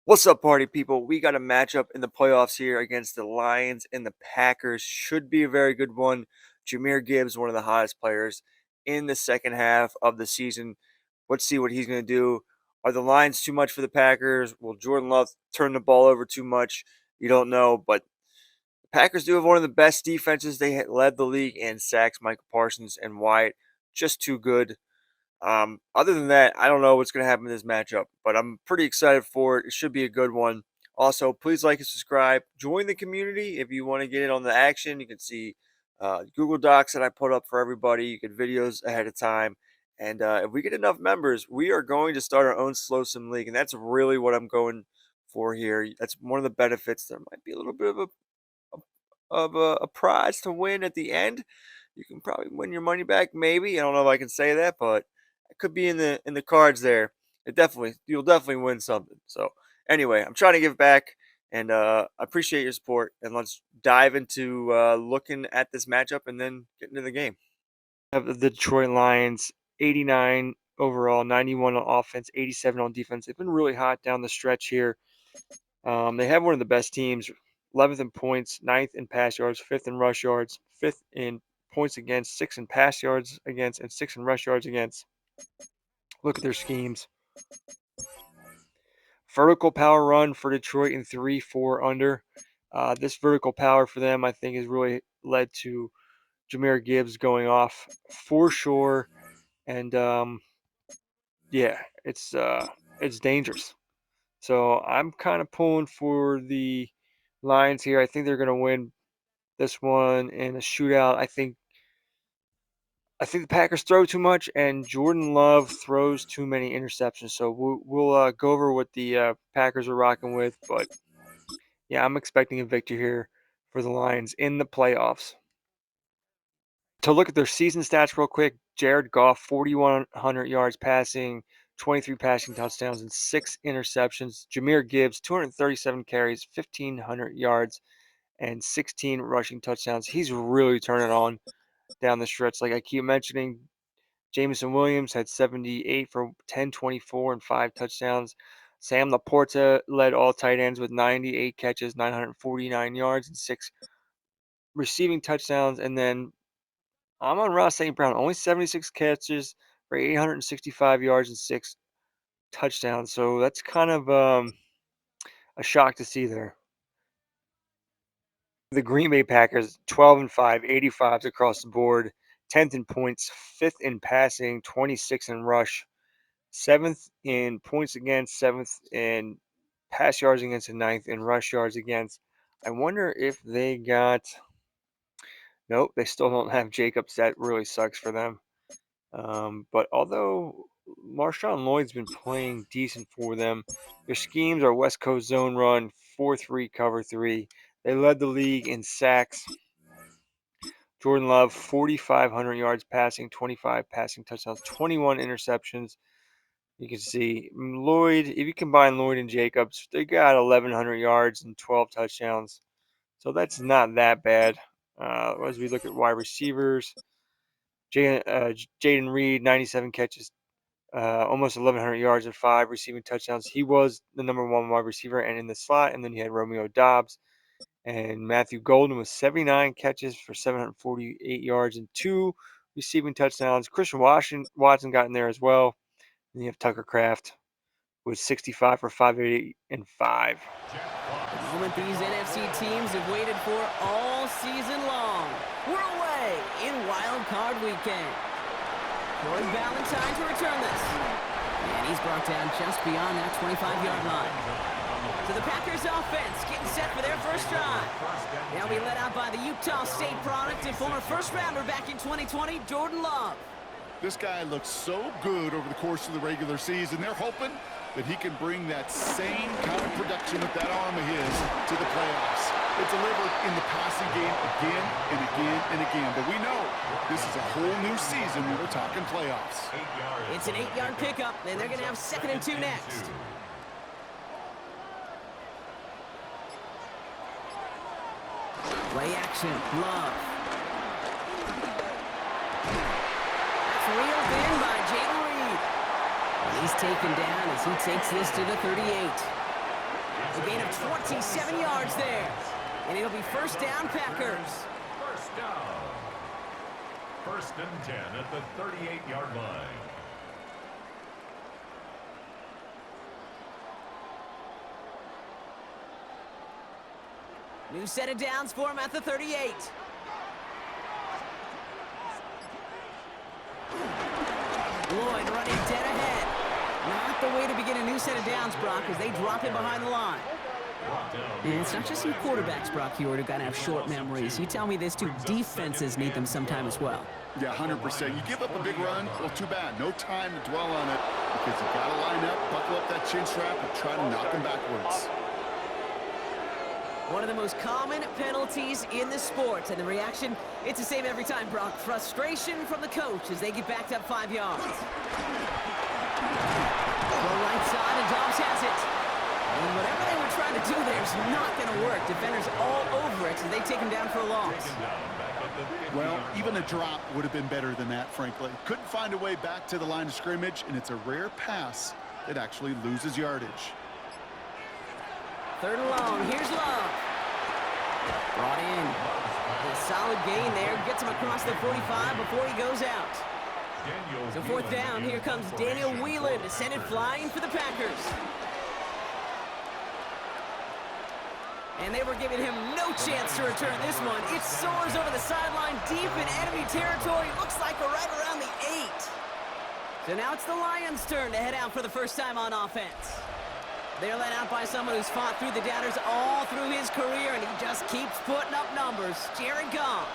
What's up, party people? We got a matchup in the playoffs here against the Lions and the Packers. Should be a very good one. Jahmyr Gibbs, one of the hottest players in the second half of the season. Let's see what he's going to do. Are the Lions too much for the Packers? Will Jordan Love turn the ball over too much? You don't know, but the Packers do have one of the best defenses. They led the league in sacks. Michael Parsons and Wyatt, just too good. Other than that, I don't know what's going to happen in this matchup, but I'm pretty excited for it. It should be a good one. Also, please like and subscribe. Join the community if you want to get in on the action. You can see Google Docs that I put up for everybody. You get videos ahead of time. And if we get enough members, we are going to start our own Slow Sim League. And that's really what I'm going for here. That's one of the benefits. There might be a little bit of a prize to win at the end. You can probably win your money back, maybe. I don't know if I can say that, but it could be in the cards there. You'll definitely win something. So anyway, I'm trying to give back, and I appreciate your support. And let's dive into looking at this matchup and then get into the game. Of the Detroit Lions, 89 overall, 91 on offense, 87 on defense. They've been really hot down the stretch here. They have one of the best teams, 11th in points, 9th in pass yards, 5th in rush yards, 5th in points against, 6th in pass yards against, and 6th in rush yards against. Look at their schemes. Vertical power run for Detroit in 3-4 under. This vertical power for them, I think, has really led to Jahmyr Gibbs going off for sure. And yeah, it's dangerous. So I'm kind of pulling for the Lions here. I think they're going to win this one in a shootout. I think the Packers throw too much, and Jordan Love throws too many interceptions. So we'll go over what the Packers are rocking with. But yeah, I'm expecting a victory here for the Lions in the playoffs. To look at their season stats real quick, Jared Goff, 4,100 yards passing, 23 passing touchdowns, and 6 interceptions. Jahmyr Gibbs, 237 carries, 1,500 yards, and 16 rushing touchdowns. He's really turning on down the stretch. Like I keep mentioning, Jameson Williams had 78 for 1024 and 5 touchdowns. Sam Laporta led all tight ends with 98 catches, 949 yards, and 6 receiving touchdowns. And then Amon-Ra St. Brown, only 76 catches for 865 yards and 6 touchdowns. So that's kind of a shock to see there. The Green Bay Packers, 12-5, 85s across the board, 10th in points, 5th in passing, 26th in rush, 7th in points against, 7th in pass yards against, and 9th in rush yards against. I wonder if they got... Nope, they still don't have Jacobs. That really sucks for them. But although Marshawn Lloyd's been playing decent for them, their schemes are West Coast zone run, 4-3, cover 3. They led the league in sacks. Jordan Love, 4,500 yards passing, 25 passing touchdowns, 21 interceptions. You can see Lloyd, if you combine Lloyd and Jacobs, they got 1,100 yards and 12 touchdowns. So that's not that bad. As we look at wide receivers, Jaden Reed, 97 catches, almost 1,100 yards and 5 receiving touchdowns. He was the number 1 wide receiver and in the slot. And then you had Romeo Doubs. And Matthew Golden with 79 catches for 748 yards and 2 receiving touchdowns. Christian Watson got in there as well. And you have Tucker Kraft with 65 for 588 and 5. The moment these NFC teams have waited for all season long. We're away in Wild Card Weekend. Corey Ballantyne to return this. And he's brought down just beyond that 25-yard line. So the Packers offense getting set for their first drive. They'll be led out by the Utah State product and former first-rounder back in 2020, Jordan Love. This guy looks so good over the course of the regular season. They're hoping that he can bring that same kind of production with that arm of his to the playoffs. It delivered in the passing game again and again and again. But we know this is a whole new season when we're talking playoffs. It's an 8-yard pickup, and they're going to have 2nd and 2 next. Play action, Love. That's reeled in by Jaden Reed. And he's taken down as he takes this to the 38. 27 yards there. And it'll be first down, Packers. First down. 1st and 10 at the 38-yard line. New set of downs for him at the 38. Lloyd running dead ahead. Not the way to begin a new set of downs, Brock, as they drop him behind the line. And it's not just some quarterbacks, Brock, who are going to have short memories. You tell me this too, defenses need them sometime as well. Yeah, 100%. You give up a big run, well, too bad. No time to dwell on it because you got to line up, buckle up that chin strap, and try to knock them backwards. One of the most common penalties in the sport, and the reaction, it's the same every time, Brock. Frustration from the coach as they get backed up 5 yards. Go right side, and Dobbs has it. And whatever they were trying to do there is not going to work. Defenders all over it as they take him down for a loss. Well, even a drop would have been better than that, frankly. Couldn't find a way back to the line of scrimmage, and it's a rare pass that actually loses yardage. 3rd and long. Here's Love. Brought in. A solid gain there. Gets him across the 45 before he goes out. So 4th down. Here comes Daniel Whelan to send it flying for the Packers. And they were giving him no chance to return this one. It soars over the sideline deep in enemy territory. Looks like we're right around the 8. So now it's the Lions' turn to head out for the first time on offense. They're led out by someone who's fought through the doubters all through his career, and he just keeps putting up numbers. Jared Goff.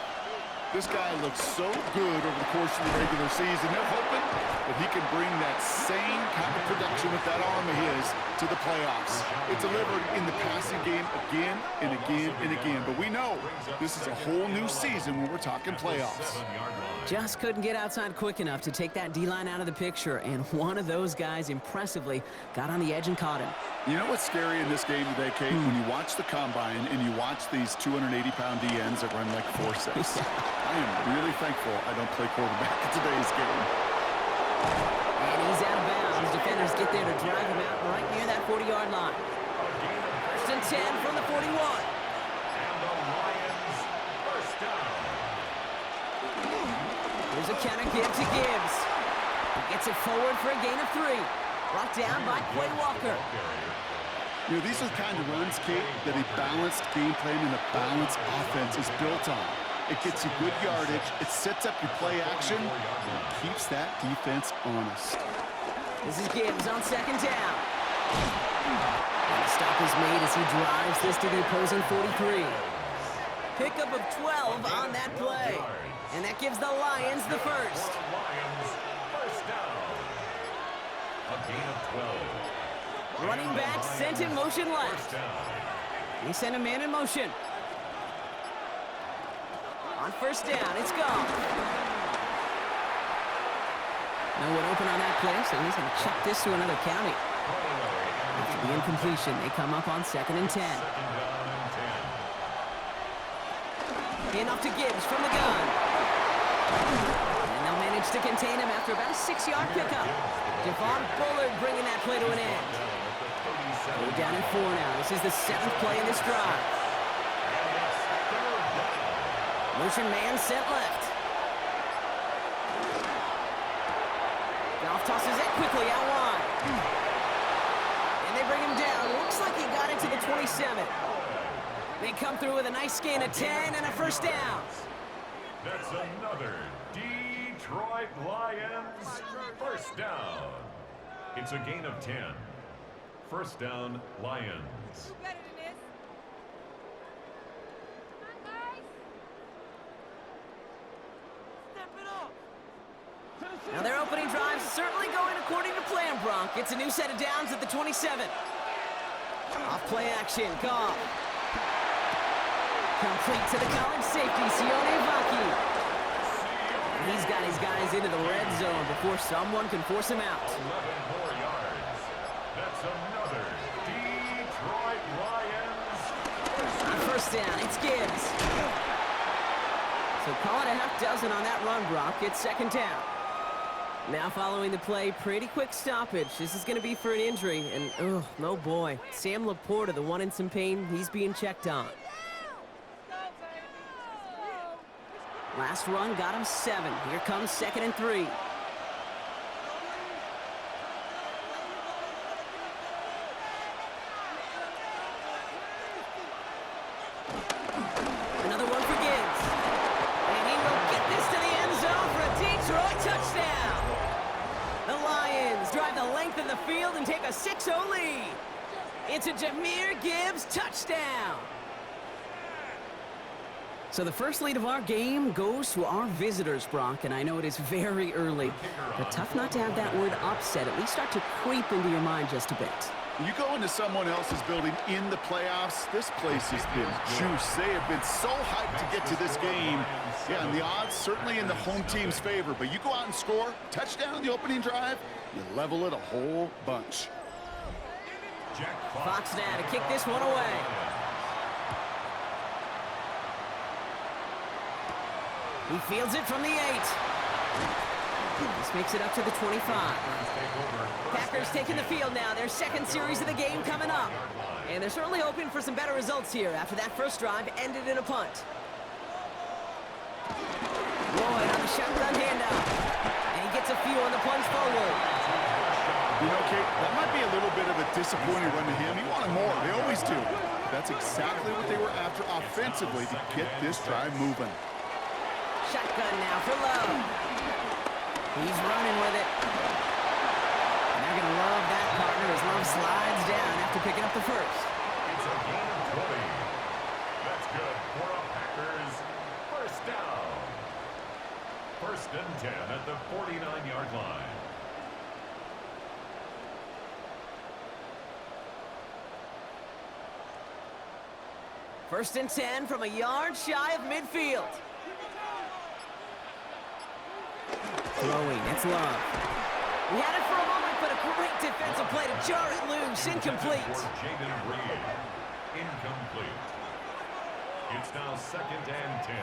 This guy looks so good over the course of the regular season. They're hoping that he can bring that same kind of production with that arm of his to the playoffs. It delivered in the passing game again and again and again. But we know this is a whole new season when we're talking playoffs. Just couldn't get outside quick enough to take that D-line out of the picture, and one of those guys impressively got on the edge and caught him. You know what's scary in this game today, Kate? When you watch the combine and you watch these 280-pound DNs that run like 4.6. I am really thankful I don't play quarterback in today's game. And he's out of bounds. Defenders get there to drive him out right near that 40-yard line. 1st and 10 from the 41. And the Lions first down. Here's a counter give to Gibbs. He gets it forward for a gain of 3. Brought down by Quay Walker. You know, these are the kind of runs, Kate, that a balanced game plan and a balanced offense is built on. It gets you good yardage, it sets up your play action, and it keeps that defense honest. This is Gibbs on 2nd down. And a stop is made as he drives this to the opposing 43. Pickup of 12 on that play. And that gives the Lions the first. Lions first down. A gain of 12. Running back sent in motion left. He sent a man in motion. On 1st down, it's gone. No one open on that play, so he's going to chuck this to another county. After the incompletion, they come up on 2nd and 10. In off to Gibbs from the gun. And they'll manage to contain him after about a 6-yard pickup. Javon Bullard bringing that play to an end. We're down in 4 now. This is the 7th play in this drive. Motion man sent left. Goff tosses it quickly out wide. And they bring him down. Looks like he got into the 27. They come through with a nice gain of 10 and a first down. That's another Detroit Lions first down. It's a gain of 10. First down, Lions. Now their opening drive certainly going according to plan, Bronk. It's a new set of downs at the 27. Off play action, Goff. Complete to the college safety, Sione Vaki. He's got his guys into the red zone before someone can force him out. 11 more yards. That's another Detroit Lions. On 1st down, it's Gibbs. So call it a half dozen on that run, Brock. It's 2nd down. Now following the play, pretty quick stoppage. This is going to be for an injury, and oh boy. Sam Laporta, the one in some pain, he's being checked on. Last run got him 7. Here comes 2nd and 3. Another one for Gibbs. And he will get this to the end zone for a Detroit touchdown. The Lions drive the length of the field and take a 6-0 lead. It's a Jahmyr Gibbs touchdown. So the first lead of our game goes to our visitors, Brock, and I know it is very early, but tough not to have that word upset at least start to creep into your mind just a bit. You go into someone else's building in the playoffs, this place has been juice. They have been so hyped to get to this game. Yeah, and the odds certainly in the home team's favor, but you go out and score, touchdown in the opening drive, you level it a whole bunch. Fox now to kick this one away. He fields it from the 8. This makes it up to the 25. Packers taking the field now. Their second series of the game coming up. And they're certainly hoping for some better results here after that first drive ended in a punt. Lloyd on the shotgun handoff. And he gets a few on the plunge forward. You know, Kate, that might be a little bit of a disappointing run to him. He wanted more. They always do. That's exactly what they were after offensively to get this drive moving. Shotgun now for Love. He's running with it. And they're going to love that partner as Love slides down after picking up the first. It's a gain of 20. That's good for a Packers first down. 1st and 10 at the 49-yard line. First and 10 from a yard shy of midfield. Throwing, it's Love. We had it for a moment, but a great defensive play to jar it loose. Incomplete. Incomplete. It's now 2nd and 10.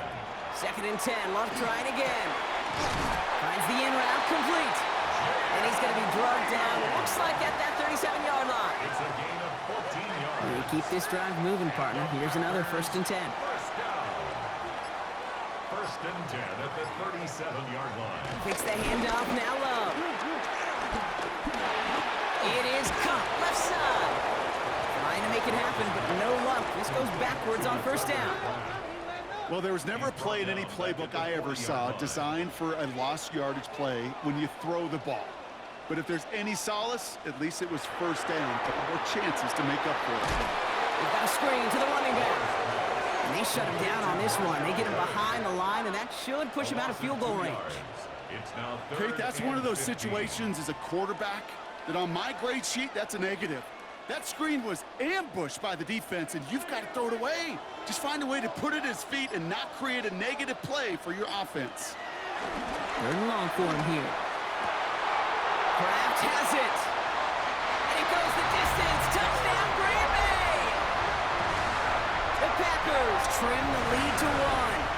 2nd and 10. Love trying again. Finds the in route, complete. And he's going to be drugged down. It looks like at that 37-yard line. It's a gain of 14 yards. We keep this drive moving, partner. Here's another 1st and 10. First down. 1st and 10 at the 37-yard line. Takes the handoff, now Love. It is caught, left side. Trying to make it happen, but no luck. This goes backwards on 1st down. Well, there was never a play in any playbook I ever saw designed for a lost yardage play when you throw the ball. But if there's any solace, at least it was 1st down. A couple more chances to make up for it. We've got a screen to the running back. And they shut him down on this one. They get him behind the line, and that should push him out of field goal range. It's now Kate, that's one of those situations as a quarterback that on my grade sheet, that's a negative. That screen was ambushed by the defense, and you've got to throw it away. Just find a way to put it at his feet and not create a negative play for your offense. 3rd and long for him here. Kraft has it. And it goes the distance. Touchdown, Green Bay! The Packers trim the lead to 1.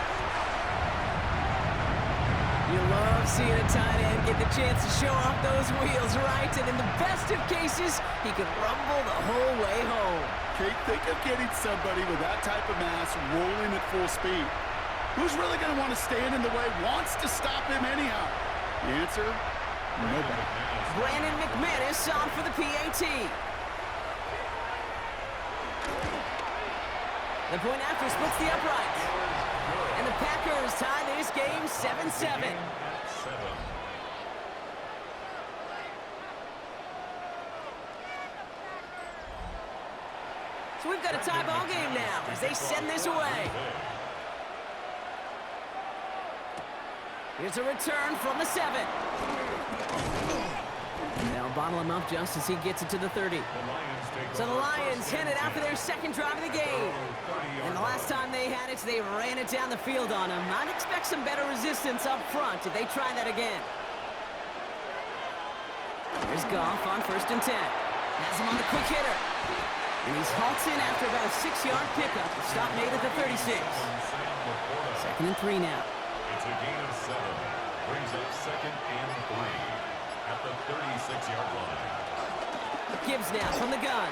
You love seeing a tight end get the chance to show off those wheels, right? And in the best of cases, he could rumble the whole way home. Kate, think of getting somebody with that type of mass rolling at full speed. Who's really going to want to stand in the way, wants to stop him anyhow? The answer, nobody. Brandon McManus on for the PAT. The point after splits the upright. And the Packers tie this game 7-7. So we've got a tie ball game now as they send this away. Here's a return from the 7. They'll bottle him up just as he gets it to the 30. So the Lions headed out for their second drive of the game. And the last time they had it, they ran it down the field on him. I'd expect some better resistance up front if they try that again. Here's Goff on 1st and 10. Has him on the quick hitter. And he's halted after about a 6-yard pickup. The stop made at the 36. 2nd and 3 now. It's a gain of 7. Brings up 2nd and 3 at the 36-yard line. Gibbs now from the gun.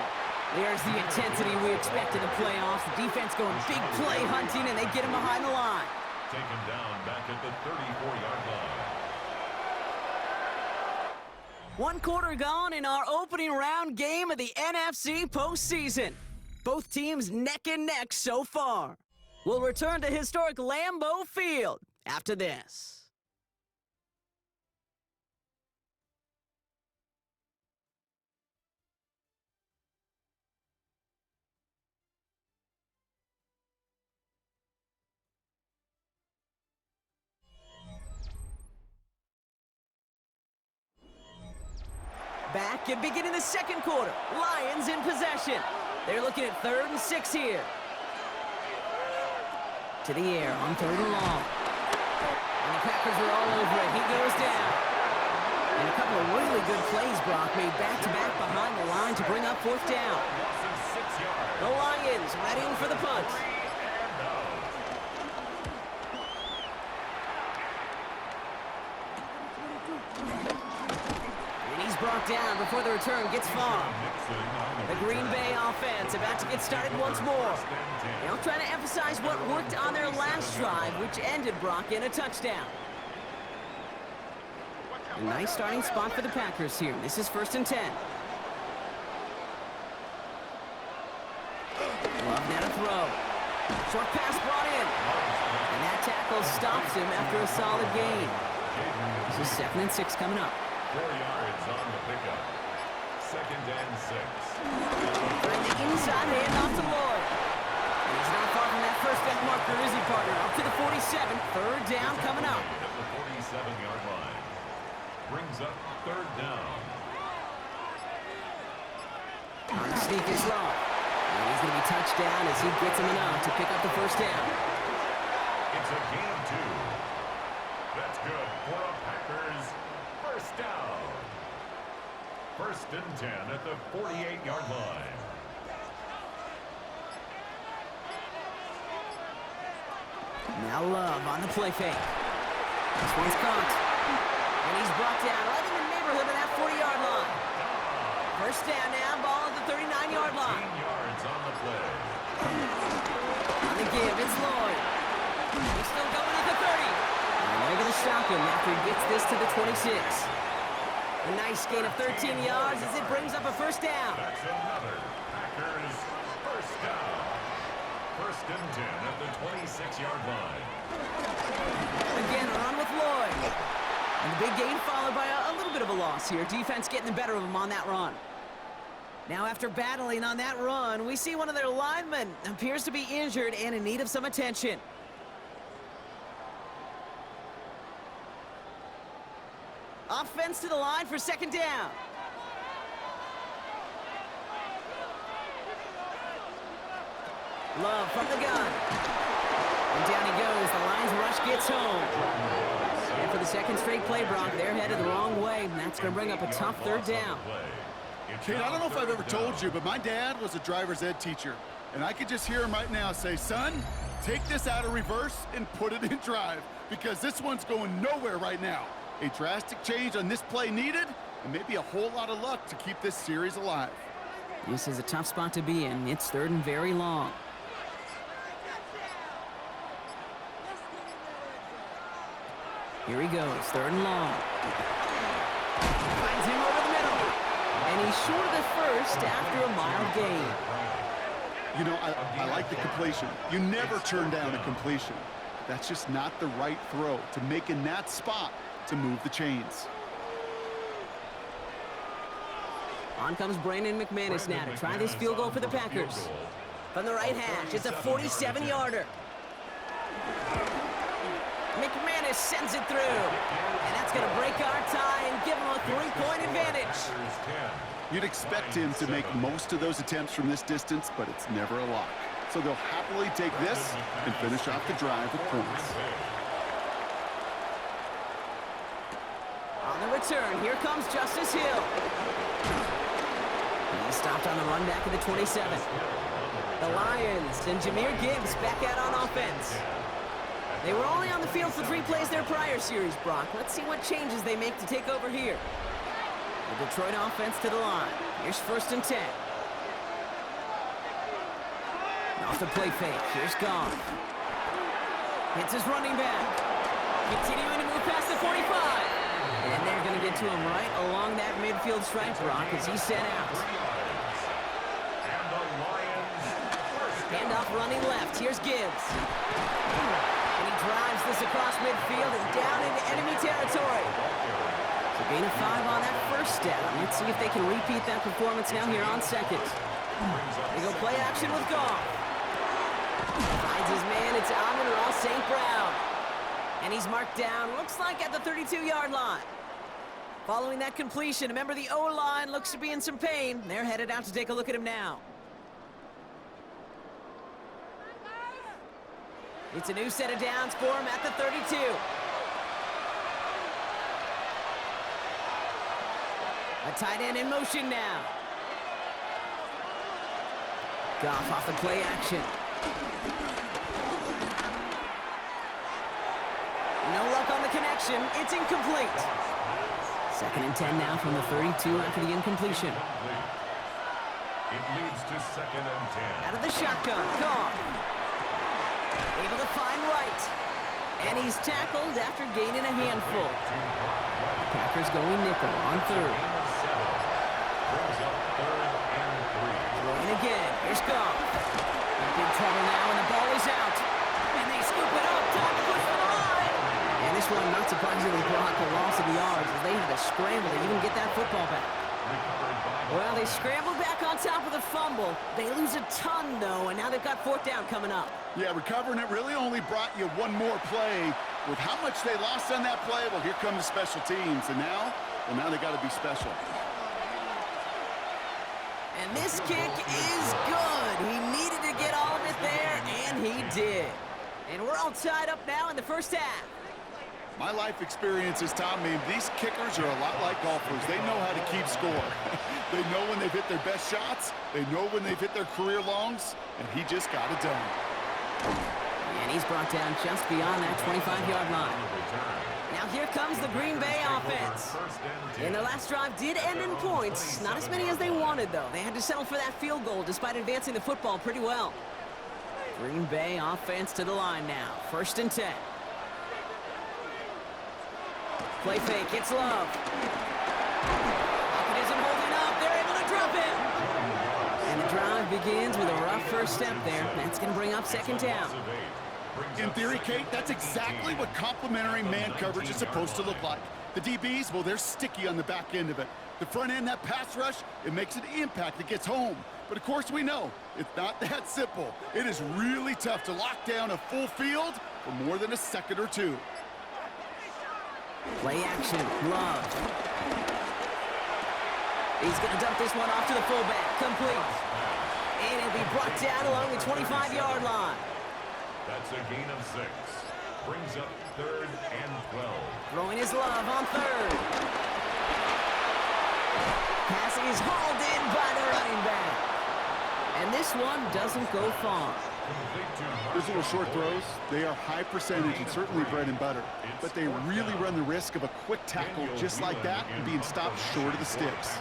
There's the intensity we expect in the playoffs. The defense going big play hunting, and they get him behind the line. Taken down back at the 34-yard line. 1 quarter gone in our opening round game of the NFC postseason. Both teams neck and neck so far. We'll return to historic Lambeau Field after this. Back and beginning the 2nd quarter. Lions in possession. They're looking at 3rd and 6 here. To the air on 3rd and long. And the Packers are all over it. He goes down. And a couple of really good plays, Brock, made back-to-back behind the line to bring up 4th down. The Lions ready for the punt. Brought down before the return gets far. The Green Bay offense about to get started once more. They'll try to emphasize what worked on their last drive, which ended, Brock, in a touchdown. A nice starting spot for the Packers here. This is 1st and 10. Love now to throw. Short pass brought in. And that tackle stops him after a solid gain. This is 2nd and 6 coming up. 4 yards on the pickup. 2nd and 6. From the inside, handoff to Lloyd. And he's not far from that first down marker, is he, partner? Up to the 47. 3rd down coming up. At the 47-yard line. Brings up 3rd down. On the sneak is Love. And he's going to be touched down as he gets him enough to pick up the 1st down. It's a gain of 2. That's good for a Packers 1st down. 1st and 10 at the 48-yard line. Now Love on the play fake. This one's caught. And he's brought down right in the neighborhood of that 40-yard line. 1st down now, ball at the 39-yard line. 18 yards on the play. On the give, it's Lloyd. He's still going at the 30. And they're going to stop him after he gets this to the 26. A nice gain of 13 yards as it brings up a 1st down. That's another Packers 1st down. 1st and 10 at the 26-yard line. Again, run with Lloyd. And the big gain followed by a little bit of a loss here. Defense getting the better of him on that run. Now, after battling on that run, we see one of their linemen appears to be injured and in need of some attention. Offense to the line for 2nd down. Love from the gun. And down he goes. The Lions rush gets home. And for the 2nd straight play, Brock, they're headed the wrong way. And that's going to bring up a tough 3rd down. Kate, I don't know if I've ever told you, but my dad was a driver's ed teacher. And I could just hear him right now say, son, take this out of reverse and put it in drive. Because this one's going nowhere right now. A drastic change on this play needed, and maybe a whole lot of luck to keep this series alive. This is a tough spot to be in. It's 3rd and very long. Here he goes, 3rd and long. Finds him over the middle. And he's short of the 1st after a mild gain. You know, I like the completion. You never turn down a completion. That's just not the right throw to make in that spot to move the chains. On comes Brandon McManus now to try this field goal for the Packers. From the right hash, it's a 47-yarder. McManus sends it through. And that's going to break our tie and give him a 3-point advantage. You'd expect him to make most of those attempts from this distance, but it's never a lock. So they'll happily take this and finish off the drive with points. On the return, here comes Justice Hill. He's stopped on the run back at the 27. The Lions and Jahmyr Gibbs back out on offense. They were only on the field for 3 plays their prior series, Brock. Let's see what changes they make to take over here. The Detroit offense to the line. Here's 1st and 10. Off the play fake. Here's Goff. Hits his running back. Continuing to move past the 45. And they're going to get to him right along that midfield stripe, Brock, as he's sent out. Handoff running left. Here's Gibbs. And he drives this across midfield and down into enemy territory. So gain of 5 on that 1st down. Let's see if they can repeat that performance now here on 2nd. They go play action with Goff. Finds his man. It's Amon-Ra St. Brown. And he's marked down, looks like at the 32-yard line. Following that completion, a member of the O-line looks to be in some pain. They're headed out to take a look at him now. It's a new set of downs for him at the 32. A tight end in motion now. Goff off the play action. No luck on the connection. It's incomplete. 2nd and 10 now from the 32 after the incompletion. It leads to 2nd and 10. Out of the shotgun. Goff. Able to find right. And he's tackled after gaining a handful. Packers going nickel on 3rd. Brings up 3rd and 3. Throwing again. Here's Goff. In big trouble now, and the ball is out. And they scoop it up. Time to push for the line. And this one, not surprisingly, brought a loss of yards as they had to scramble to even get that football back. Well, they scrambled back on top of the fumble. They lose a ton, though, and now they've got 4th down coming up. Yeah, recovering it really only brought you one more play. With how much they lost on that play, well, here come the special teams. And now they got to be special. And this kick is good. He needed to get all of it there, and he did. And we're all tied up now in the 1st half. My life experience has taught me these kickers are a lot like golfers. They know how to keep score. They know when they've hit their best shots. They know when they've hit their career longs, and he just got it done. And he's brought down just beyond that 25-yard line. Now here comes the Green Bay offense. And their last drive did end in points. Not as many as they wanted, though. They had to settle for that field goal despite advancing the football pretty well. Green Bay offense to the line now. 1st and 10. Play fake, it's Love. Pocket isn't holding up, they're able to drop him. And the drive begins with a rough 1st step there. That's going to bring up 2nd down. In theory, Kate, that's exactly what complementary man coverage is supposed to look like. The DBs, well, they're sticky on the back end of it. The front end, that pass rush, it makes an impact that gets home. But of course we know, it's not that simple. It is really tough to lock down a full field for more than a second or two. Play action, Love. He's going to dump this one off to the fullback. Complete. And it'll be brought down along the 25-yard line. That's a gain of 6. Brings up 3rd and 12. Throwing his Love on 3rd. Pass is hauled in by the running back. And this one doesn't go far. Those little short throws, they are high percentage and certainly bread and butter. But they really run the risk of a quick tackle just like that and being stopped short of the sticks.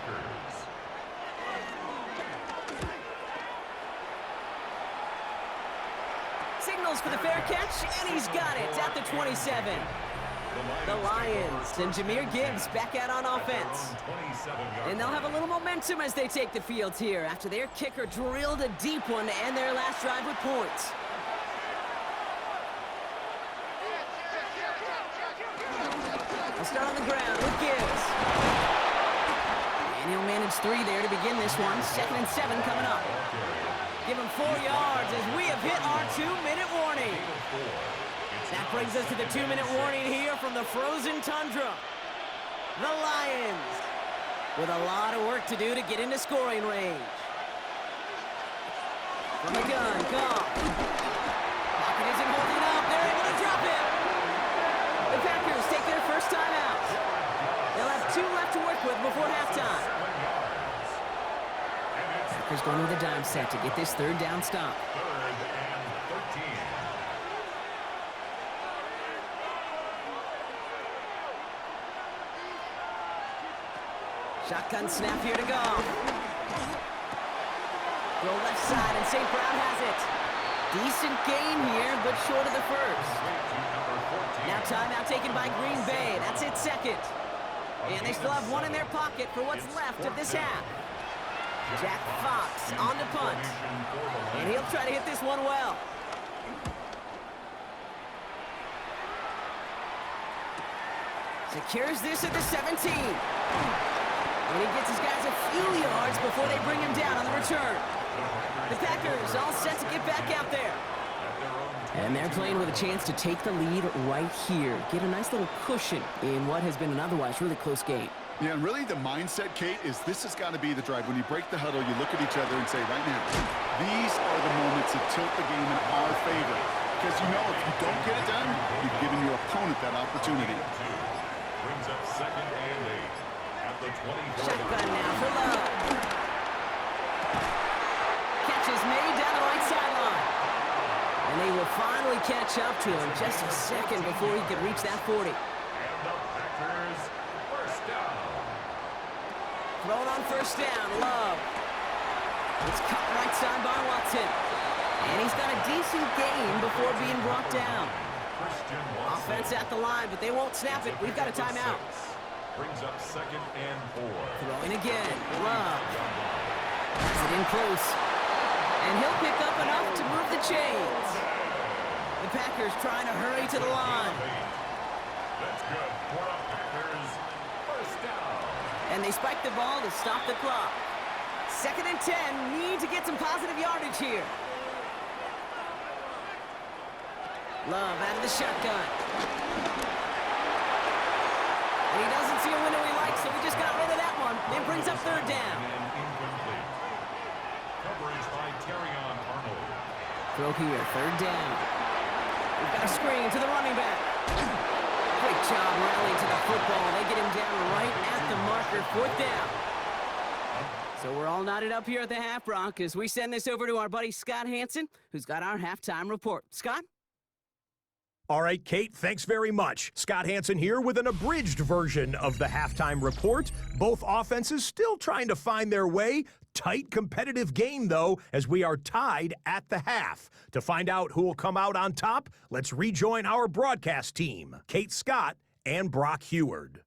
Signals for the fair catch, and he's got it at the 27. The Lions and Jahmyr Gibbs back out on offense. And they'll have a little momentum as they take the field here after their kicker drilled a deep one to end their last drive with points. They'll start on the ground with Gibbs. And he'll manage 3 there to begin this one. 2nd and 7 coming up. Give him 4 yards as we have hit our 2-minute warning. That brings us to the 2-minute warning here from the frozen tundra. The Lions with a lot of work to do to get into scoring range. From the gun, Goff. Pocket isn't holding up. They're able to drop him. The Packers take their 1st time out. They'll have 2 left to work with before halftime. Packers going with a dime set to get this 3rd down stop. 3rd and 13. Shotgun snap here to go. Go left side, and St. Brown has it. Decent gain here, but short of the first. Now timeout taken by Green Bay. That's its second. And they still have one in their pocket for what's left of this half. Jack Fox on the punt. And he'll try to hit this one well. Secures this at the 17. And he gets his guys a few yards before they bring him down on the return. The Packers all set to get back out there. And they're playing with a chance to take the lead right here. Get a nice little cushion in what has been an otherwise really close game. Yeah, and really the mindset, Kate, is this has got to be the drive. When you break the huddle, you look at each other and say, right now, these are the moments that tilt the game in our favor. Because you know if you don't get it done, you've given your opponent that opportunity. Brings up 2nd and 8 at the 24. Shotgun now for Love. Catch is made down the right sideline. And they will finally catch up to him just a second before he could reach that 40. And the Packers first down. Thrown on first down, Love. It's cut right side by Watson. And he's got a decent gain before being brought down. Offense at the line, but they won't snap it. We've got a timeout. Brings up 2nd and 4. Throwing again, Love. Has it in close. And he'll pick up enough to move the chains. The Packers trying to hurry to the line. That's good for the Packers. First down. And they spike the ball to stop the clock. 2nd and 10, need to get some positive yardage here. Love out of the shotgun. And he doesn't see a window he likes, so he just got rid of that one. And brings up 3rd down. And incomplete. Coverage by Terrion Arnold. Throw here, 3rd down. We've got a screen to the running back. Great job rallying to the football. They get him down right at the marker, 4th down. So we're all knotted up here at the half, Brock, as we send this over to our buddy Scott Hansen, who's got our halftime report. Scott? All right, Kate, thanks very much. Scott Hansen here with an abridged version of the halftime report. Both offenses still trying to find their way. Tight, competitive game, though, as we are tied at the half. To find out who will come out on top, let's rejoin our broadcast team, Kate Scott and Brock Heward.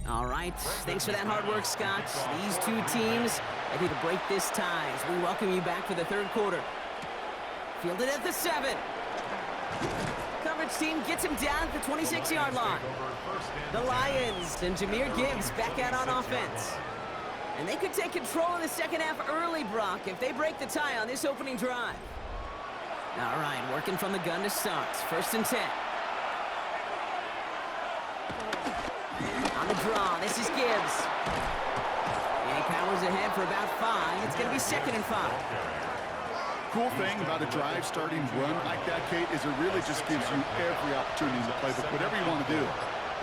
All right, thanks for that hard work, Scott. These two teams ready to break this tie as we welcome you back for the 3rd quarter. Fielded at the 7. Coverage team gets him down at the 26-yard line. The Lions and Jahmyr Gibbs back out on offense. And they could take control of the second half early, Brock, if they break the tie on this opening drive. All right, working from the gun to start. 1st and 10. On the draw, this is Gibbs. And he powers ahead for about 5. It's going to be 2nd and 5. Cool thing about a drive starting run like that, Kate, is it really just gives you every opportunity in the playbook, whatever you want to do.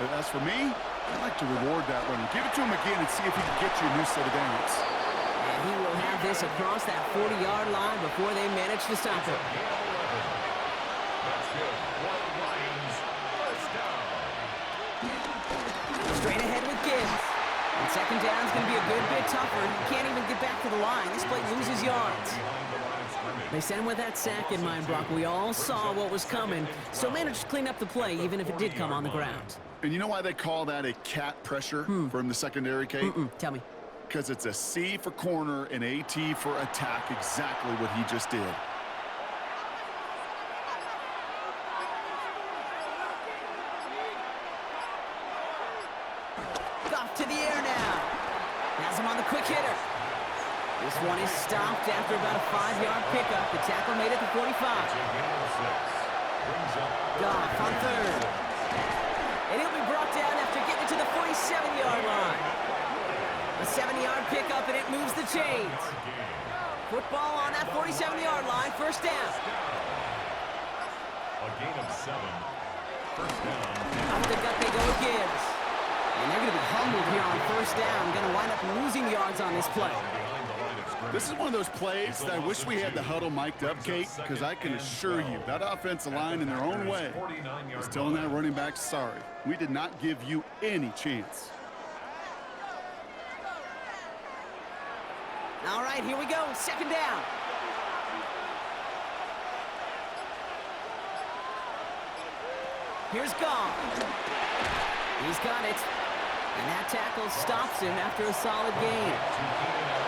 But as for me, I like to reward that runner. Give it to him again and see if he can get you a new set of downs. And he will have this across that 40-yard line before they manage to stop it. That's good. Lions first down. Straight ahead with Gibbs. And 2nd down is going to be a good bit tougher. He can't even get back to the line. This play loses yards. They sent him with that sack in mind, Brock. We all saw what was coming, so managed to clean up the play, even if it did come on the ground. And you know why they call that a cat pressure from the secondary, Kate? Tell me. Because it's a C for corner and a T for attack, exactly what he just did. Off to the air now. Has him on the quick hitter. This one is stopped after about a 5-yard pickup. The tackle made it to 45. Goff on 3rd. And he'll be brought down after getting to the 47-yard line. A 7-yard pickup, and it moves the chains. Football on that 47-yard line, 1st down. A gain of 7. First down. Up the gut they go with Gibbs. And they're going to be humbled here on first down. Going to wind up losing yards on this play. This is one of those plays that I wish we had the huddle mic'd up, Kate, because I can assure you that offensive line in their own way is telling that running back, sorry, we did not give you any chance. All right, here we go. Second down. Here's Gong. He's got it. And that tackle stops him after a solid gain.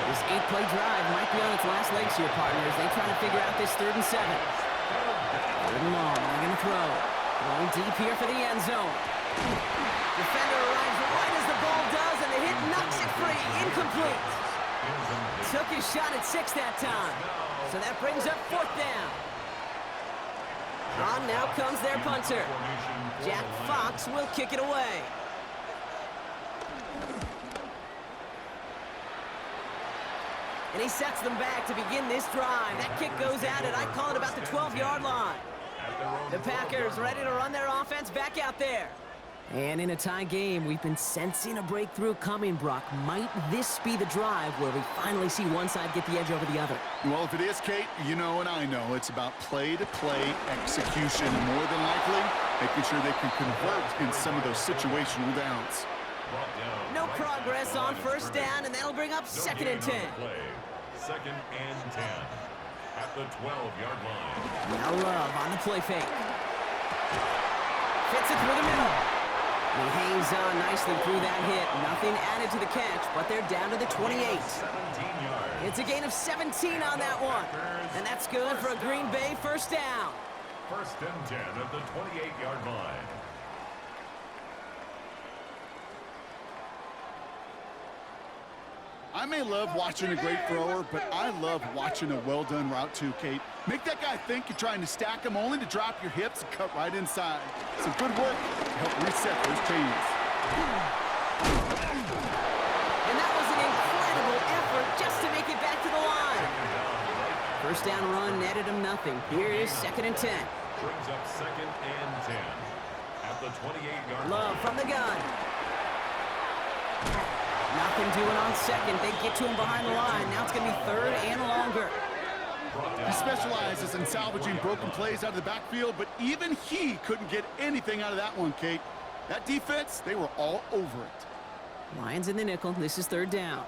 This 8-play drive might be on its last legs here, partners. They try to figure out this 3rd and 7. 3rd and long. They're going to throw. Going deep here for the end zone. Defender arrives right as the ball does, and the hit knocks it free. Incomplete. Took his shot at 6 that time. So that brings up 4th down. On now comes their punter. Jack Fox will kick it away. And he sets them back to begin this drive. That kick goes out at, I call it, about the 12-yard line. The Packers ready to run their offense back out there. And in a tie game, we've been sensing a breakthrough coming, Brock. Might this be the drive where we finally see one side get the edge over the other? Well, if it is, Kate, you know and I know it's about play-to-play execution, and more than likely, making sure they can convert in some of those situational downs. No progress on first down, and that'll bring up 2nd and 10. 2nd and 10 at the 12-yard line. Now Love on the play fake. Fits it through the middle. He hangs on nicely through that hit. Nothing added to the catch, but they're down to the 28. 17 yards. It's a gain of 17 on that one. And that's good for a Green Bay first down. 1st and 10 at the 28-yard line. I may love watching a great thrower, but I love watching a well-done route too, Kate. Make that guy think you're trying to stack him only to drop your hips and cut right inside. Some good work to help reset those chains. And that was an incredible effort just to make it back to the line. First down run netted him nothing. Here is 2nd and 10. Brings up 2nd and 10 at the 28-yard line. Love from the gun. Nothing doing on 2nd. They get to him behind the line. Now it's going to be 3rd and longer. He specializes in salvaging broken plays out of the backfield, but even he couldn't get anything out of that one, Kate. That defense, they were all over it. Lions in the nickel. This is 3rd down.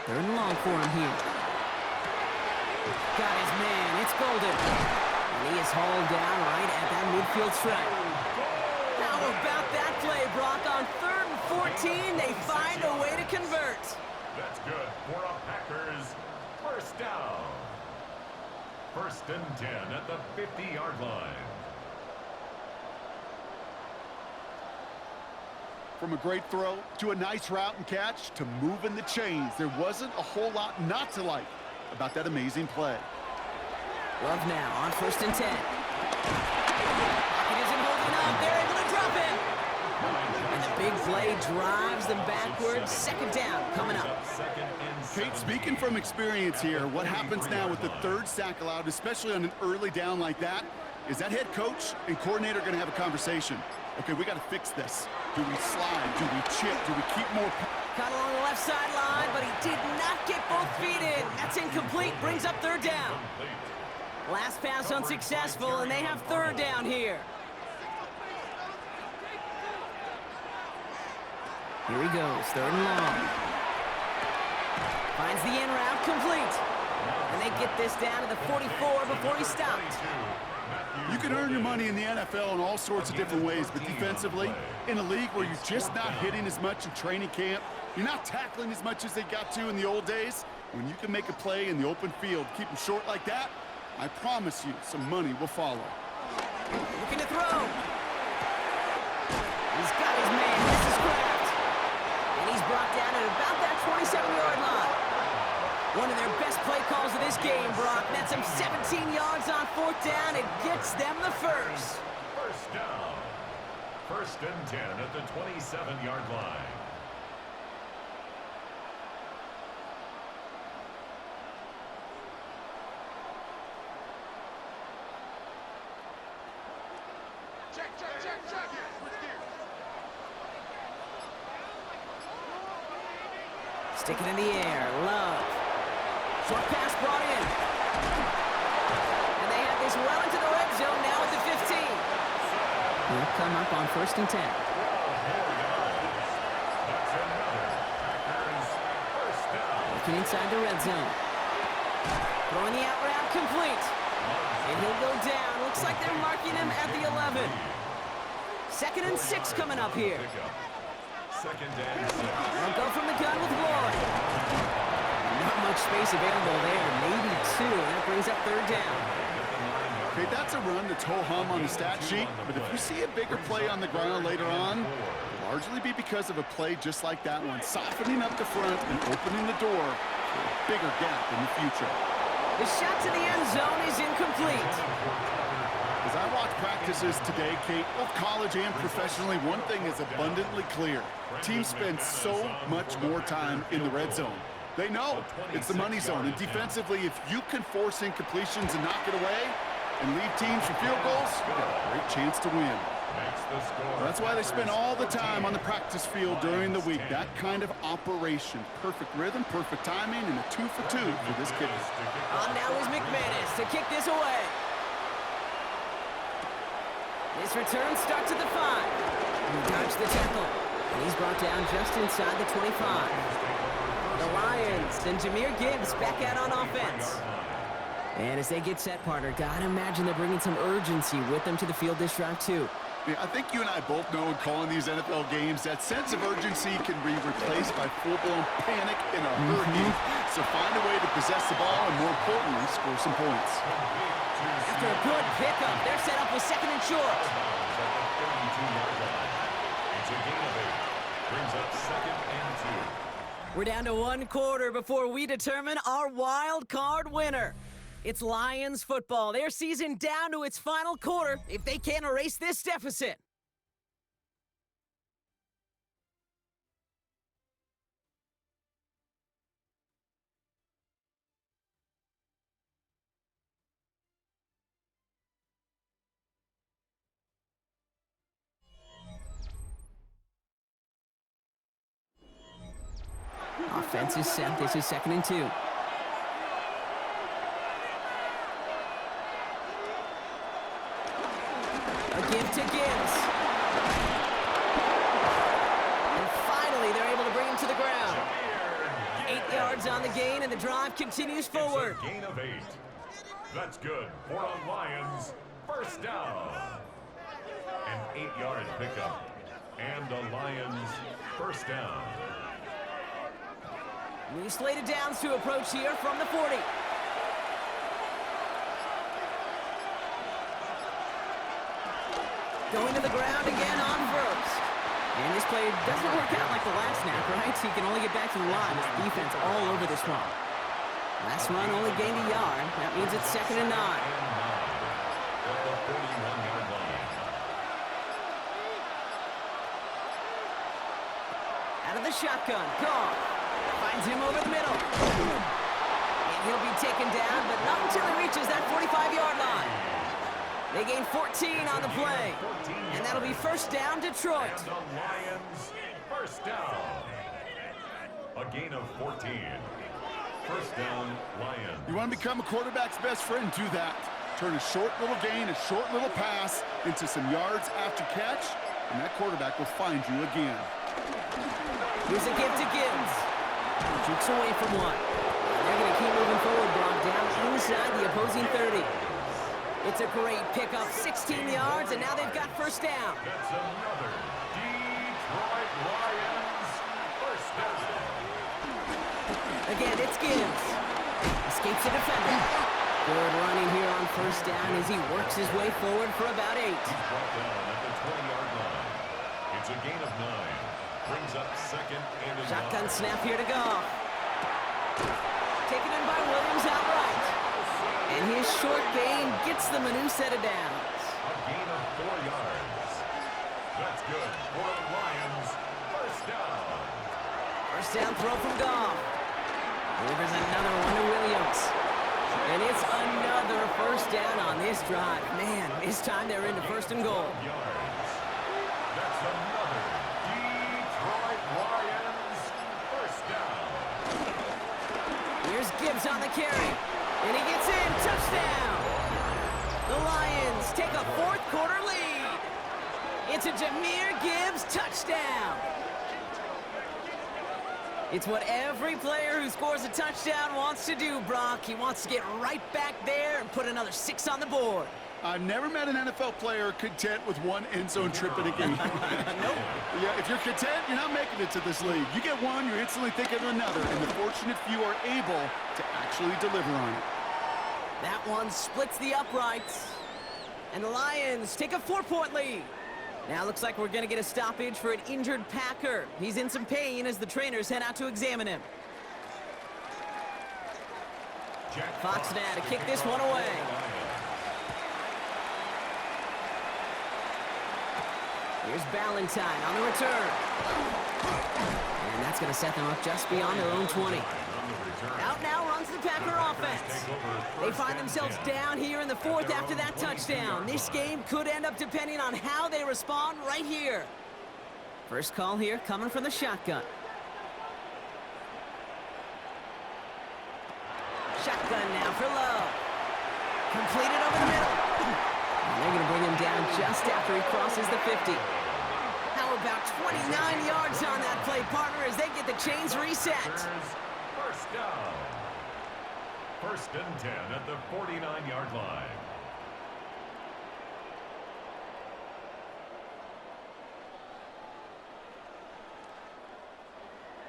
Third and long for him here. Got his man. It's Golden. And he is hauled down right at that midfield stripe. How about that play, Brock? On 3rd and 14, they find a way to convert. That's good for a Packers first down. 1st and 10 at the 50-yard line. From a great throw to a nice route and catch to moving the chains, there wasn't a whole lot not to like about that amazing play. Love now on 1st and 10. Pocket isn't holding up. They're able to drop him. And the big play drives them backwards. 2nd down coming up. Kate, speaking from experience here, what happens now with the 3rd sack allowed, especially on an early down like that, is that head coach and coordinator going to have a conversation. Okay, we got to fix this. Do we slide? Do we chip? Do we keep more? Caught along the left sideline, but he did not get both feet in. That's incomplete. Brings up 3rd down. Last pass unsuccessful, and they have 3rd down here. Here he goes, 3rd and long. Finds the in route complete. And they get this down to the 44 before he stopped. You can earn your money in the NFL in all sorts of different ways, but defensively, in a league where you're just not hitting as much in training camp, you're not tackling as much as they got to in the old days, when you can make a play in the open field, keep them short like that, I promise you some money will follow. Looking to throw. He's got his man. This is Kraft. And he's brought down at about that 27-yard line. One of their best play calls of this game, Brock. Nets them 17 yards on 4th down and gets them the first. First down. 1st and 10 at the 27-yard line. Stick it in the air. Love. Short pass brought in. And they have this well into the red zone now at the 15. They'll come up on 1st and 10. Looking inside the red zone. Throwing the out route complete. And he'll go down. Looks like they're marking him at the 11. 2nd and 6 coming up here. They'll go from the gun with Lloyd. Not much space available there. Maybe 2. That brings up 3rd down. Okay, that's a run that's ho-hum on the stat sheet, but if you see a bigger play on the ground later on, it'll largely be because of a play just like that one, softening up the front and opening the door for a bigger gap in the future. The shot to the end zone is incomplete. As I watch practices today, Kate, both college and professionally, one thing is abundantly clear. Teams spend so much more time in the red zone. They know it's the money zone, and defensively, if you can force incompletions and knock it away and leave teams for field goals, you've got a great chance to win. That's why they spend all the time on the practice field during the week. That kind of operation. Perfect rhythm, perfect timing, and a 2 for 2 for this kicker. On now is McManus to kick this away. This return starts at the 5. He dodged the tackle. And he's brought down just inside the 25. The Lions and Jahmyr Gibbs back out on offense. And as they get set, partner, gotta imagine they're bringing some urgency with them to the field this drive, too. Yeah, I think you and I both know in calling these NFL games that sense of urgency can be replaced by full-blown panic in a hurricane. So find a way to possess the ball and, more importantly, score some points. After a good pickup, they're set up with 2nd and short. It's a gain of 8. Brings up 2nd and 2. We're down to 1 quarter before we determine our wild card winner. It's Lions football. Their season down to its final quarter if they can't erase this deficit. Offense is set. This is 2nd and 2. A give to Gibbs. And finally, they're able to bring him to the ground. 8 yards on the gain, and the drive continues forward. It's a gain of 8. That's good for a Lions 1st down. An 8-yard pickup. And a Lions 1st down. New slated downs to approach here from the 40. Going to the ground again on first. And this play doesn't work out like the last snap, right? So he can only get back to the line. His defense all over this one. Last run only gained a yard. That means it's 2nd and 9. At the 41-yard line. Out of the shotgun. Goff finds him over the middle. And he'll be taken down, but not until he reaches that 45-yard line. They gain 14 on the play. And that'll be 1st down, Detroit. And the Lions 1st down. A gain of 14. 1st down, Lions. You want to become a quarterback's best friend? Do that. Turn a short little gain, a short little pass into some yards after catch, and that quarterback will find you again. Here's a give to Gibbs. Jukes away from one. They're going to keep moving forward, Brock, down inside the opposing 30. It's a great pickup, 16 yards, and now they've got 1st down. That's another Detroit Lions 1st down. Again, it's Gibbs. Escapes the defender. Good running here on 1st down as he works his way forward for about 8. He's brought down at the 20-yard line. It's a gain of 9. Brings up 2nd and 9. Shotgun snap here to go. Taken in by Williams outright. And his short gain gets them a new set of downs. A gain of 4 yards. That's good for the Lions 1st down. 1st down throw from Goff. Delivers another one to Williams. And it's another 1st down on this drive. Man, this time they're into 1st and goal. Yard. Here's Gibbs on the carry. And he gets in. Touchdown! The Lions take a fourth quarter lead. It's a Jahmyr Gibbs touchdown. It's what every player who scores a touchdown wants to do, Brock. He wants to get right back there and put another 6 on the board. I've never met an NFL player content with one end zone trip in a game. Nope. Yeah, if you're content, you're not making it to this league. You get one, you're instantly thinking of another, and the fortunate few are able to actually deliver on it. That one splits the uprights. And the Lions take a 4-point lead. Now looks like we're going to get a stoppage for an injured Packer. He's in some pain as the trainers head out to examine him. Fox now to kick this one away. Here's Ballantyne on the return. And that's going to set them up just beyond their own 20. Out now runs the Packer offense. They find themselves down here in the fourth after that touchdown. This game could end up depending on how they respond right here. First call here coming from the shotgun. Shotgun now for Love. Completed over the middle. And they're going to bring him down just after he crosses the 50. How about 29 yards on that play, partner, as they get the chains reset. First down. First and 10 at the 49-yard line.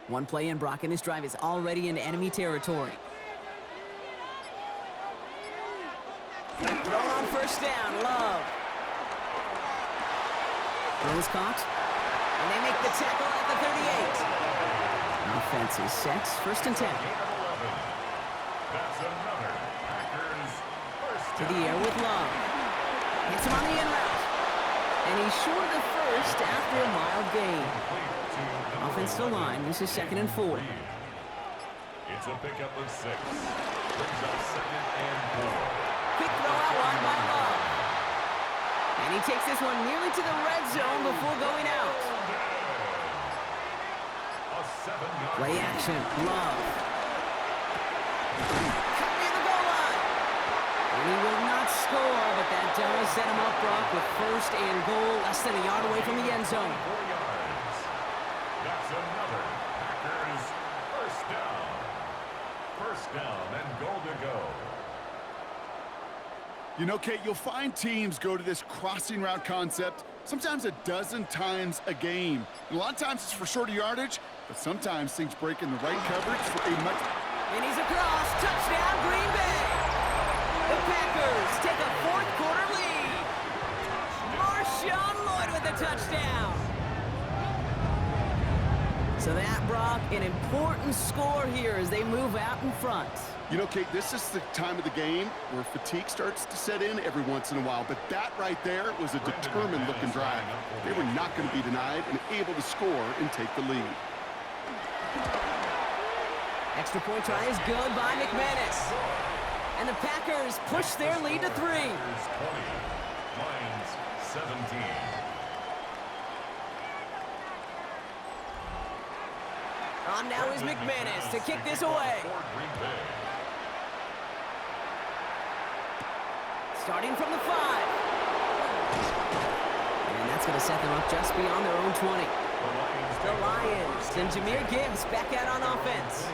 One play in, Brock, and this drive is already in enemy territory. Throw on first down, Love. Throw is caught, and they make the tackle at the 38. Offense is set, first and 10. That's another Packers first To the air with Love. Hits him on the in route. And he's short of the first after a mild gain. Offensive line, this is 2nd and 4. It's a pickup of 6. Brings up 2nd and 4. Quick throw out wide by Love. And he takes this one nearly to the red zone before going out. Play action, Love. Cut near the goal line. And he will not score, but that does set him up, Brock, with first and goal, less than a yard away from the end zone. 4 yards. That's another Packers first down. First down and goal to go. You know, Kate, you'll find teams go to this crossing route concept sometimes a dozen times a game. And a lot of times it's for shorter yardage, but sometimes things break in the right coverage for a much... And he's across. Touchdown, Green Bay. The Packers take a fourth quarter lead. Marshawn Lloyd with the touchdown. So that, Brock, an important score here as they move out in front. You know, Kate, this is the time of the game where fatigue starts to set in every once in a while, but that right there was a determined-looking drive. They were not going to be denied and able to score and take the lead. Extra point try is good by McManus. And the Packers push their lead to 3. 20, Lions 17. On now is McManus to kick this away. Starting from the 5. And that's going to set them up just beyond their own 20. The Lions and Jahmyr Gibbs back out on offense.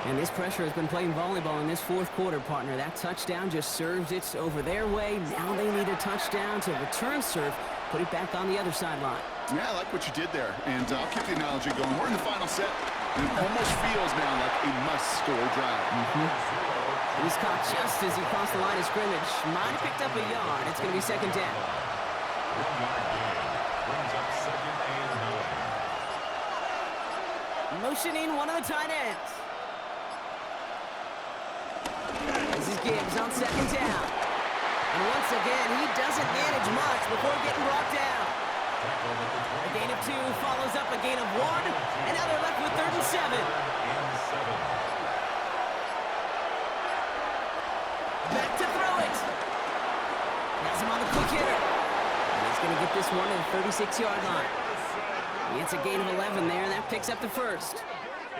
And this pressure has been playing volleyball in this fourth quarter, partner. That touchdown just serves it over their way. Now they need a touchdown to return serve, put it back on the other sideline. Yeah, I like what you did there. And I'll keep the analogy going. We're in the final set, and it almost feels now like a must-score drive. He's caught just as he crossed the line of scrimmage. Might have picked up a yard. It's going to be second down. 1 yard gain. Brings up 2nd and 9. Motioning one of the tight ends. This is Gibbs on second down. And once again, he doesn't manage much before getting brought down. A gain of 2 follows up a gain of 1. And now they're left with 3rd and 7. Back to throw it. Has him on the quick hitter. And he's going to get this one to the 36-yard line. It's a gain of 11 there, and that picks up the first.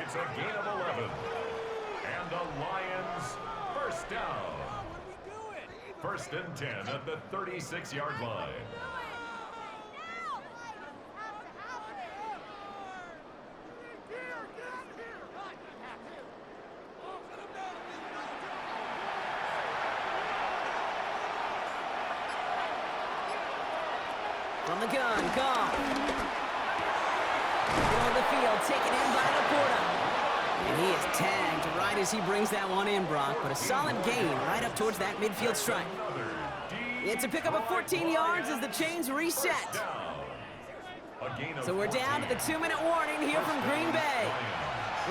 It's a gain of 11. And And the Lions, first down. First and 10 at the 36-yard line. From the gun, Goff. Middle of the field, taken in by Laporta. And he is tagged right as he brings that one in, Brock. But a solid gain right up towards that midfield stripe. It's a pickup of 14 yards as the chains reset. So we're down to the 2-minute warning here from Green Bay.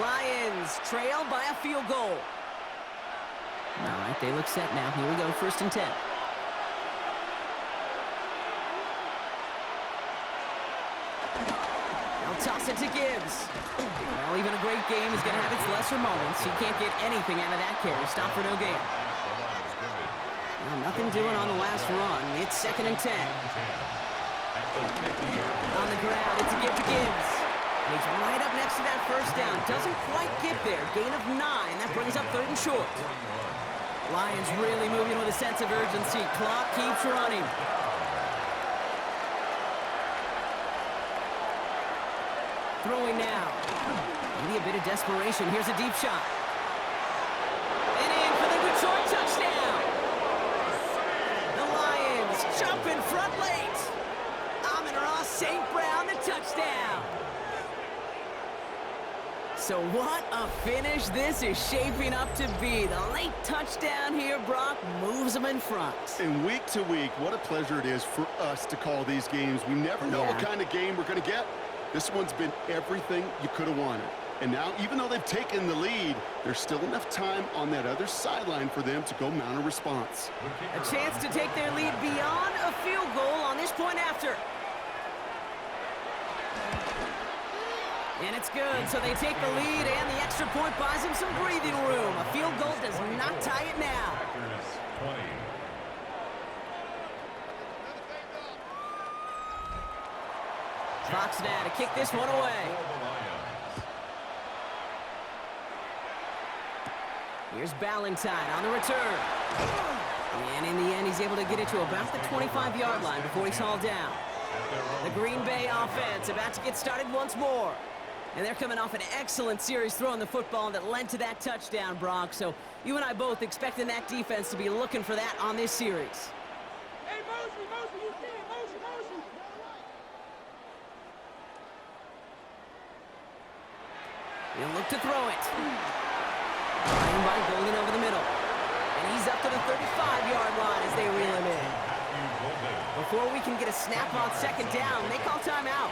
Lions trail by a field goal. All right, they look set now. Here we go, first and 10. They'll toss it to Gibbs. Well, even a great game is going to have its lesser moments. You can't get anything out of that carry. Stop for no gain. Well, nothing doing on the last run. It's second and 10. On the ground, it's a give to Gibbs. And he's right up next to that first down. Doesn't quite get there. Gain of 9. That brings up third and short. Lions really moving with a sense of urgency. Clock keeps running. Throwing now. Maybe a bit of desperation. Here's a deep shot. And in for the Detroit touchdown. The Lions jump in front late. Amon-Ra St. Brown, the touchdown. So what a finish this is shaping up to be. The late touchdown here, Brock, moves them in front. And week to week, what a pleasure it is for us to call these games. We never know what kind of game we're going to get. This one's been everything you could have wanted. And now, even though they've taken the lead, there's still enough time on that other sideline for them to go mount a response. A chance to take their lead beyond a field goal on this point after. And it's good, so they take the lead, and the extra point buys them some breathing room. A field goal does not tie it now. Packers 20. Fox now to kick this one away. Here's Ballantyne on the return. And in the end, he's able to get it to about the 25-yard line before he's hauled down. The Green Bay offense about to get started once more. And they're coming off an excellent series throwing the football that led to that touchdown, Brock. So you and I both expecting that defense to be looking for that on this series. Hey, Mosley, you can. Mosley. He'll look to throw it. Running by Golden over the middle. And he's up to the 35-yard line as they reel him in. Before we can get a snap on second down, they call timeout.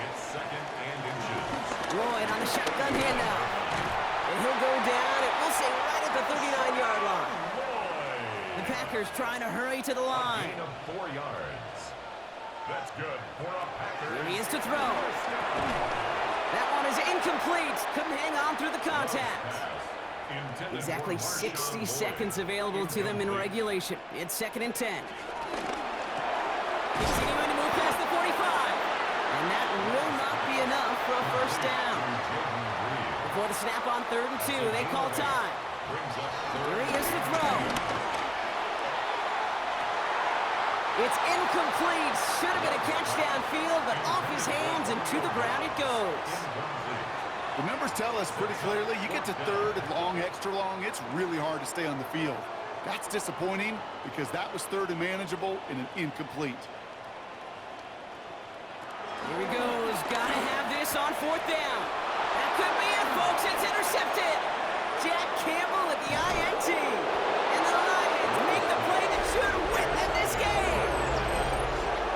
Lloyd on the shotgun handoff. And he'll go down, and we'll say right at the 39-yard line. The Packers trying to hurry to the line. Gain of 4 yards. That's good for a Packers. Here he is to throw. That one is incomplete. Couldn't hang on through the contact. Exactly 60 seconds available to them in regulation. It's second and 10. Continuing to move past the 45. And that will not be enough for a first down. Before the snap on third and 2, they call time. Here he is to throw. It's incomplete. Should have been a catch downfield, but off his hands and to the ground it goes. The numbers tell us pretty clearly, you get to third and long, extra long, it's really hard to stay on the field. That's disappointing because that was third and manageable and an incomplete. Here he goes. Gotta have this on fourth down. That could be it, folks. It's intercepted. Jack Campbell at the INT. And the Lions make the play that should win them this game.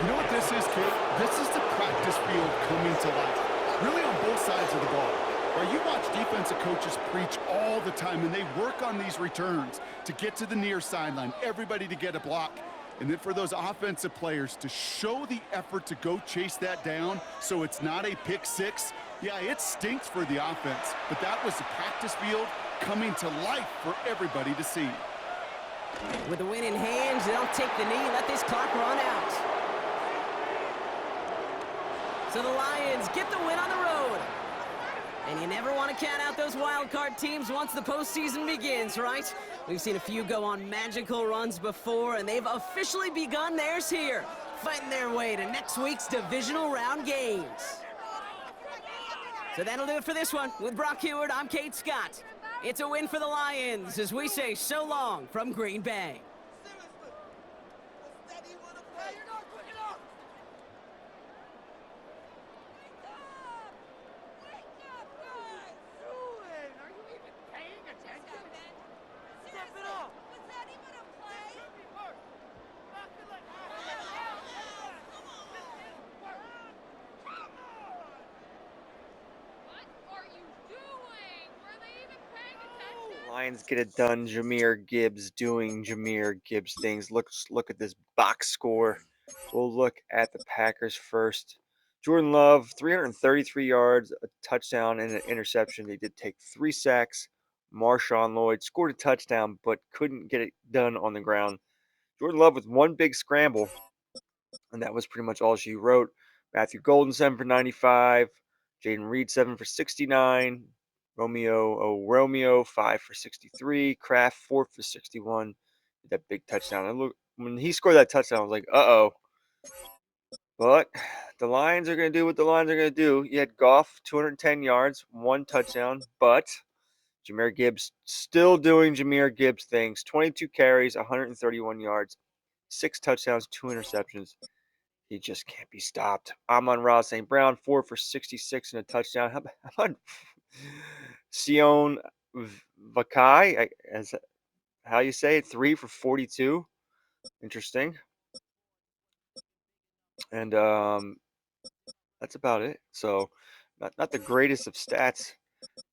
You know what this is, kid? This is the practice field coming to life. Really on both sides of the ball. Right, you watch defensive coaches preach all the time, and they work on these returns to get to the near sideline, everybody to get a block. And then for those offensive players to show the effort to go chase that down so it's not a pick six. Yeah, it stinks for the offense, but that was the practice field coming to life for everybody to see. With the win in hand, they'll take the knee, let this clock run out. So the Lions get the win on the road. And you never want to count out those wild card teams once the postseason begins, right? We've seen a few go on magical runs before, and they've officially begun theirs here, fighting their way to next week's divisional round games. So that'll do it for this one. With Brock Heward, I'm Kate Scott. It's a win for the Lions as we say so long from Green Bay. Lions get it done. Jahmyr Gibbs doing Jahmyr Gibbs things. Look at this box score. We'll look at the Packers first. Jordan Love, 333 yards, a touchdown, and an interception. They did take 3 sacks. Marshawn Lloyd scored a touchdown, but couldn't get it done on the ground. Jordan Love with 1 big scramble, and that was pretty much all she wrote. Matthew Golden, 7 for 95. Jaden Reed, 7 for 69. Romeo, 5 for 63. Kraft, 4 for 61. That big touchdown. And look, when he scored that touchdown, I was like, uh-oh. But the Lions are going to do what the Lions are going to do. You had Goff, 210 yards, 1 touchdown. But Jahmyr Gibbs still doing Jahmyr Gibbs things. 22 carries, 131 yards, 6 touchdowns, 2 interceptions. He just can't be stopped. Amon-Ra St. Brown, 4 for 66 and a touchdown. How about Sion Vakai, as how you say it, 3 for 42. Interesting. And that's about it. So not the greatest of stats,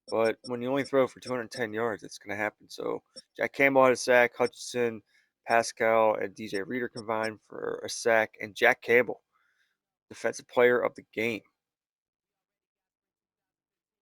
but when you only throw for 210 yards, it's going to happen. So Jack Campbell had a sack, Hutchinson, Pascal, and DJ Reader combined for a sack, and Jack Campbell, defensive player of the game.